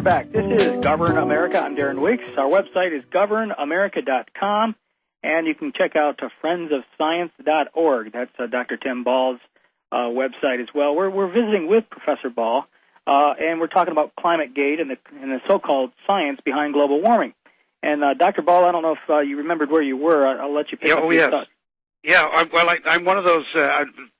back. This is Govern America. I'm Darren Weeks. Our website is governamerica.com, and you can check out friendsofscience.org. That's Dr. Tim Ball's website as well. We're visiting with Professor Ball, and we're talking about ClimateGate and the so-called science behind global warming. And Dr. Ball, I don't know if you remembered where you were. I'll let you pick up your thoughts. Yeah, I'm one of those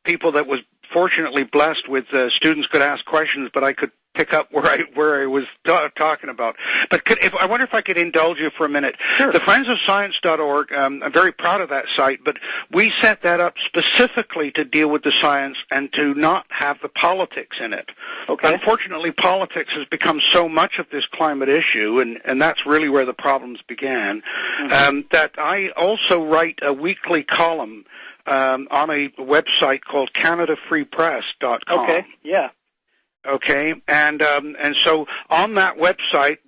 people that was fortunately blessed with students could ask questions, but I could pick up where I was talking about. But I wonder if I could indulge you for a minute. Sure. The friendsofscience.org, I'm very proud of that site, but we set that up specifically to deal with the science and to not have the politics in it. Okay. Unfortunately, politics has become so much of this climate issue, and that's really where the problems began, that I also write a weekly column on a website called CanadaFreePress.com. Okay, yeah. Okay, and so on that website,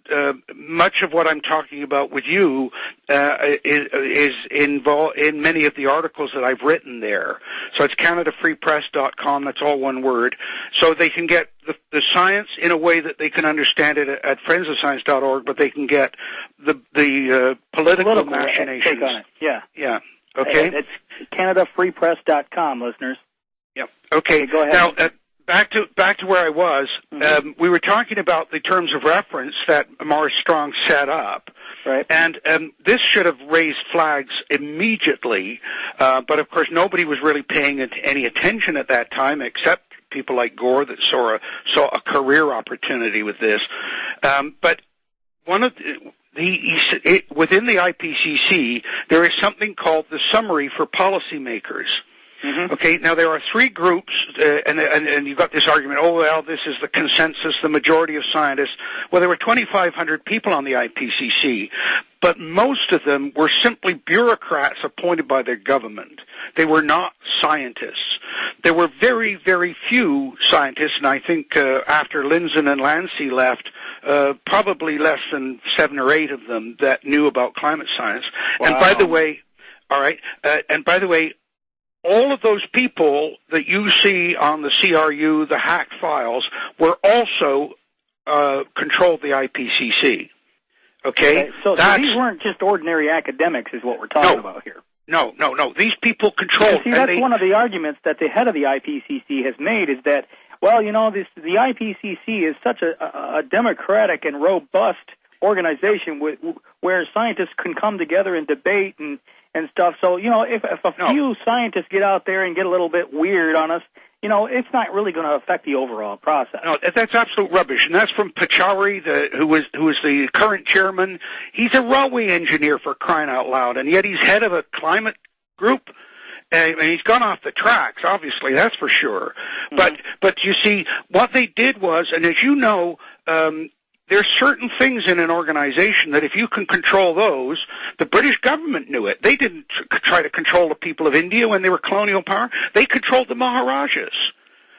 much of what I'm talking about with you is involved in many of the articles that I've written there. So it's CanadaFreePress.com. That's all one word. So they can get the science in a way that they can understand it at friendsofscience.org, but they can get the political machinations. Take on it. Yeah. Yeah. Okay. It's CanadaFreePress.com, listeners. Yep. Okay. Go ahead. Now. Back to where I was. We were talking about the terms of reference that Morris Strong set up, right? And this should have raised flags immediately, but of course nobody was really paying any attention at that time, except people like Gore that saw a career opportunity with this. But one of within the IPCC, there is something called the Summary for Policymakers. Okay, now there are three groups, and you've got this argument, oh, well, this is the consensus, the majority of scientists. Well, there were 2,500 people on the IPCC, but most of them were simply bureaucrats appointed by their government. They were not scientists. There were very, very few scientists, and I think after Lindzen and Lancy left, probably less than 7 or 8 of them that knew about climate science. Wow. And by the way, all of those people that you see on the CRU, the hacked files, were also controlled the IPCC. Okay? So these weren't just ordinary academics is what we're talking about here. No. These people controlled. See, that's one of the arguments that the head of the IPCC has made is that, well, the IPCC is such a democratic and robust organization where scientists can come together and debate and stuff. So, if a few scientists get out there and get a little bit weird on us, it's not really going to affect the overall process. No, that's absolute rubbish. And that's from Pachauri, who is the current chairman. He's a railway engineer, for crying out loud, and yet he's head of a climate group. And he's gone off the tracks, obviously, that's for sure. But you see, what they did was, and as you know, there's certain things in an organization that if you can control those, the British government knew it. They didn't try to control the people of India when they were colonial power. They controlled the Maharajas,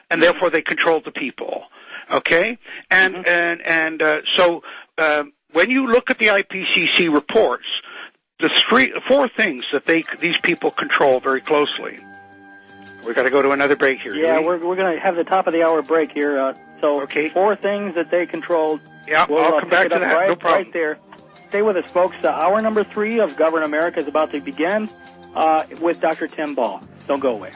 and therefore they controlled the people. Okay? So when you look at the IPCC reports, the 4 things that these people control very closely. We've got to go to another break here. Yeah, we're going to have the top of the hour break here. Okay. 4 things that they controlled. Yeah, I'll come back to that. No problem. Right there. Stay with us, folks. Hour number 3 of Govern America is about to begin with Dr. Tim Ball. Don't go away.